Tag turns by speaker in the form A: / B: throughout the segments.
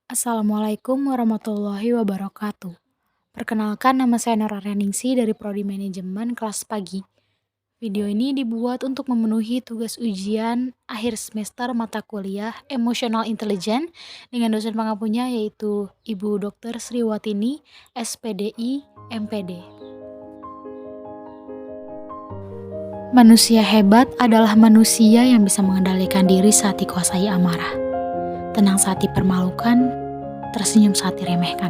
A: Assalamualaikum warahmatullahi wabarakatuh. Perkenalkan, nama saya Nora Reningsi dari Prodi Manajemen kelas pagi. Video ini dibuat untuk memenuhi tugas ujian akhir semester mata kuliah Emotional Intelligence dengan dosen pengampunya yaitu Ibu Dr. Sriwatini, SPDI, MPD. Manusia hebat adalah manusia yang bisa mengendalikan diri saat dikuasai amarah, tenang saat dipermalukan, tersenyum saat diremehkan.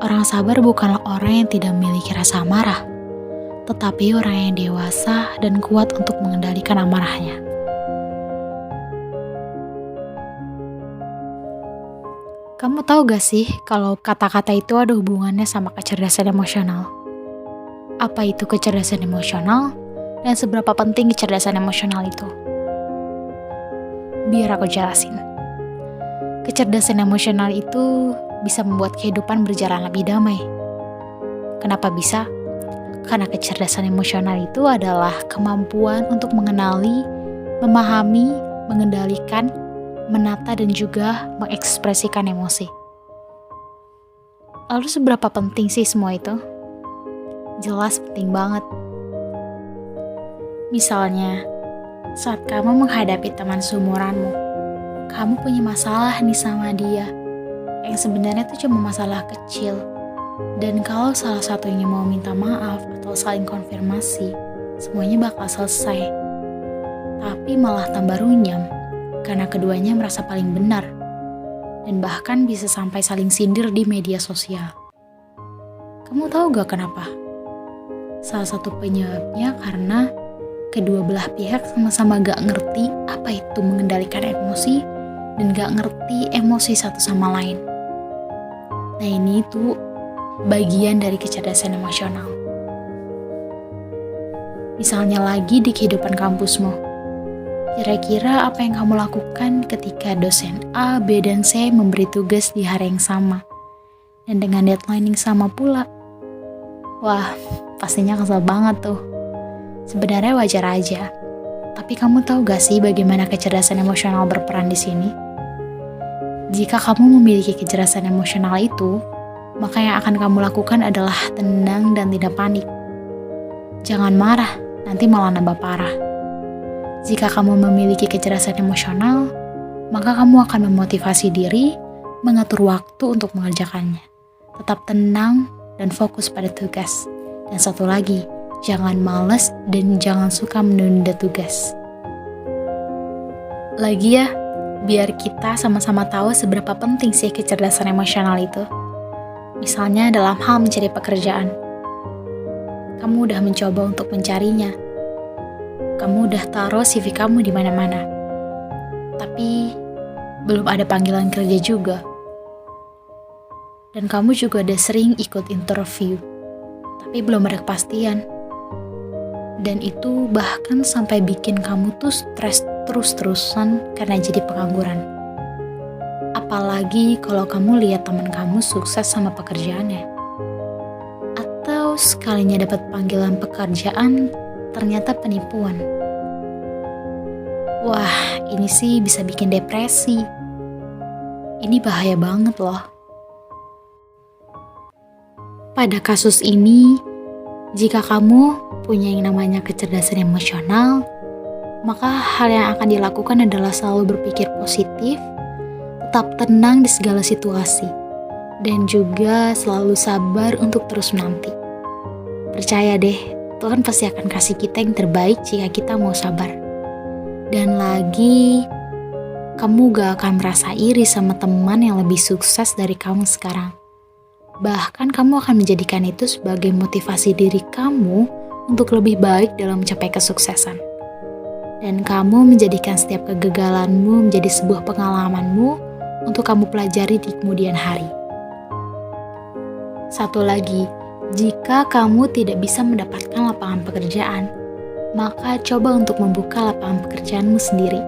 A: Orang sabar bukanlah orang yang tidak memiliki rasa amarah, tetapi orang yang dewasa dan kuat untuk mengendalikan amarahnya. Kamu tahu gak sih kalau kata-kata itu ada hubungannya sama kecerdasan emosional? Apa itu kecerdasan emosional? Dan seberapa penting kecerdasan emosional itu? Biar aku jelasin. Kecerdasan emosional itu bisa membuat kehidupan berjalan lebih damai. Kenapa bisa? Karena kecerdasan emosional itu adalah kemampuan untuk mengenali, memahami, mengendalikan, menata dan juga mengekspresikan emosi. Lalu seberapa penting sih semua itu? Jelas penting banget. Misalnya, saat kamu menghadapi teman seumuranmu, kamu punya masalah nih sama dia, yang sebenarnya itu cuma masalah kecil. Dan kalau salah satunya mau minta maaf atau saling konfirmasi, semuanya bakal selesai. Tapi malah tambah runyam, karena keduanya merasa paling benar. Dan bahkan bisa sampai saling sindir di media sosial. Kamu tahu gak kenapa? Salah satu penyebabnya karena kedua belah pihak sama-sama gak ngerti apa itu mengendalikan emosi dan gak ngerti emosi satu sama lain. Nah, ini tuh bagian dari kecerdasan emosional. Misalnya lagi di kehidupan kampusmu, kira-kira apa yang kamu lakukan ketika dosen A, B, dan C memberi tugas di hari yang sama dan dengan deadline yang sama pula? Wah, pastinya kesel banget tuh. Sebenarnya wajar aja, tapi kamu tahu gak sih bagaimana kecerdasan emosional berperan di sini? Jika kamu memiliki kecerdasan emosional itu, maka yang akan kamu lakukan adalah tenang dan tidak panik. Jangan marah, nanti malah nambah parah. Jika kamu memiliki kecerdasan emosional, maka kamu akan memotivasi diri, mengatur waktu untuk mengerjakannya. Tetap tenang dan fokus pada tugas. Dan satu lagi, jangan malas dan jangan suka menunda tugas. Lagi ya, biar kita sama-sama tahu seberapa penting sih kecerdasan emosional itu. Misalnya dalam hal mencari pekerjaan. Kamu udah mencoba untuk mencarinya. Kamu udah taruh CV kamu di mana-mana. Tapi belum ada panggilan kerja juga. Dan kamu juga udah sering ikut interview. Tapi belum ada kepastian. Dan itu bahkan sampai bikin kamu tuh stres terus-terusan karena jadi pengangguran. Apalagi kalau kamu lihat teman kamu sukses sama pekerjaannya. Atau sekalinya dapat panggilan pekerjaan, ternyata penipuan. Wah, ini sih bisa bikin depresi. Ini bahaya banget loh. Pada kasus ini, jika kamu punya yang namanya kecerdasan emosional, maka hal yang akan dilakukan adalah selalu berpikir positif, tetap tenang di segala situasi, dan juga selalu sabar untuk terus menanti. Percaya deh, Tuhan pasti akan kasih kita yang terbaik jika kita mau sabar. Dan lagi, kamu gak akan merasa iri sama teman yang lebih sukses dari kamu sekarang. Bahkan kamu akan menjadikan itu sebagai motivasi diri kamu untuk lebih baik dalam mencapai kesuksesan. Dan kamu menjadikan setiap kegagalanmu menjadi sebuah pengalamanmu untuk kamu pelajari di kemudian hari. Satu lagi, jika kamu tidak bisa mendapatkan lapangan pekerjaan, maka coba untuk membuka lapangan pekerjaanmu sendiri.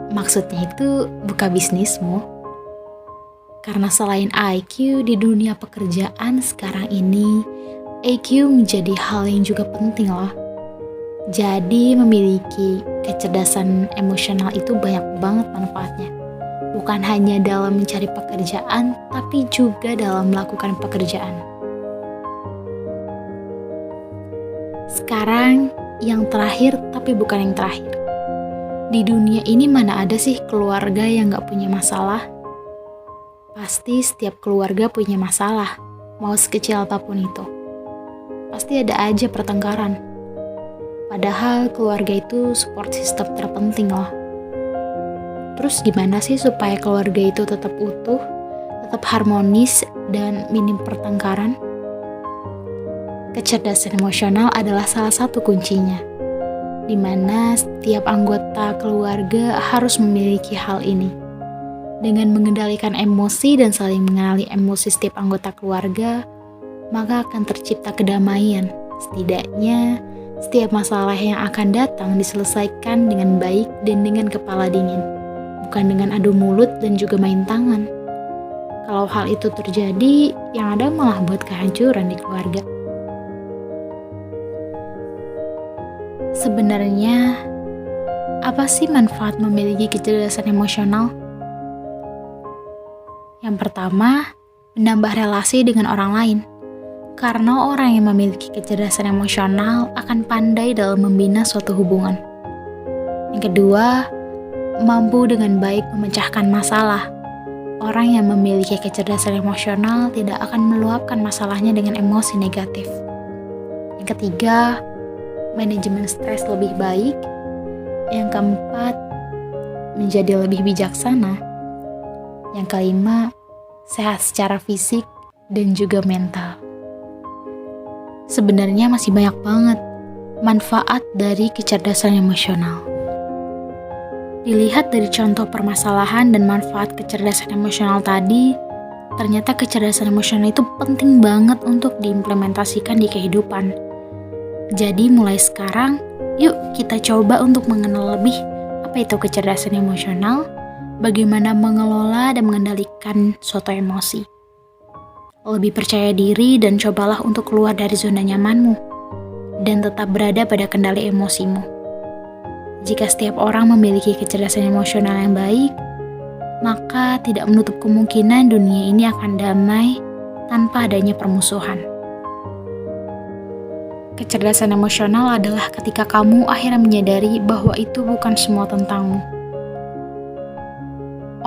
A: Maksudnya itu buka bisnismu. Karena selain IQ di dunia pekerjaan sekarang ini, EQ menjadi hal yang juga penting loh. Jadi memiliki kecerdasan emosional itu banyak banget manfaatnya. bukan hanya dalam mencari pekerjaan, tapi juga dalam melakukan pekerjaan. Sekarang, yang terakhir tapi bukan yang terakhir. Di dunia ini mana ada sih keluarga yang gak punya masalah? Pasti setiap keluarga punya masalah, mau sekecil apapun itu. Pasti ada aja pertengkaran. Padahal keluarga itu support system terpenting loh. Terus gimana sih supaya keluarga itu tetap utuh, tetap harmonis, dan minim pertengkaran? Kecerdasan emosional adalah salah satu kuncinya, di mana setiap anggota keluarga harus memiliki hal ini. Dengan mengendalikan emosi dan saling mengenali emosi setiap anggota keluarga, maka akan tercipta kedamaian. Setidaknya, setiap masalah yang akan datang diselesaikan dengan baik dan dengan kepala dingin, bukan dengan adu mulut dan juga main tangan. Kalau hal itu terjadi, yang ada malah buat kehancuran di keluarga. Sebenarnya, apa sih manfaat memiliki kecerdasan emosional? Yang pertama, menambah relasi dengan orang lain. Karena orang yang memiliki kecerdasan emosional akan pandai dalam membina suatu hubungan. Yang kedua, mampu dengan baik memecahkan masalah. Orang yang memiliki kecerdasan emosional tidak akan meluapkan masalahnya dengan emosi negatif. Yang ketiga, manajemen stres lebih baik. Yang keempat, menjadi lebih bijaksana. Yang kelima, sehat secara fisik dan juga mental. Sebenarnya masih banyak banget manfaat dari kecerdasan emosional. Dilihat dari contoh permasalahan dan manfaat kecerdasan emosional tadi, ternyata kecerdasan emosional itu penting banget untuk diimplementasikan di kehidupan. Jadi mulai sekarang, yuk kita coba untuk mengenal lebih apa itu kecerdasan emosional, bagaimana mengelola dan mengendalikan suatu emosi. Lebih percaya diri dan cobalah untuk keluar dari zona nyamanmu dan tetap berada pada kendali emosimu. Jika setiap orang memiliki kecerdasan emosional yang baik, maka tidak menutup kemungkinan dunia ini akan damai tanpa adanya permusuhan. Kecerdasan emosional adalah ketika kamu akhirnya menyadari bahwa itu bukan semua tentangmu.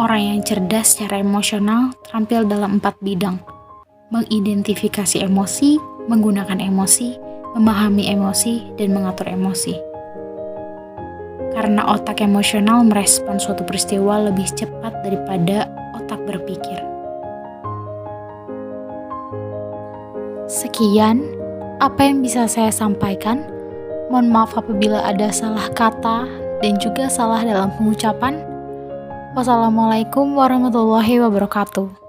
A: Orang yang cerdas secara emosional terampil dalam 4 bidang: mengidentifikasi emosi, menggunakan emosi, memahami emosi, dan mengatur emosi. Karena otak emosional merespon suatu peristiwa lebih cepat daripada otak berpikir. Sekian apa yang bisa saya sampaikan. Mohon maaf apabila ada salah kata dan juga salah dalam pengucapan. Wassalamualaikum warahmatullahi wabarakatuh.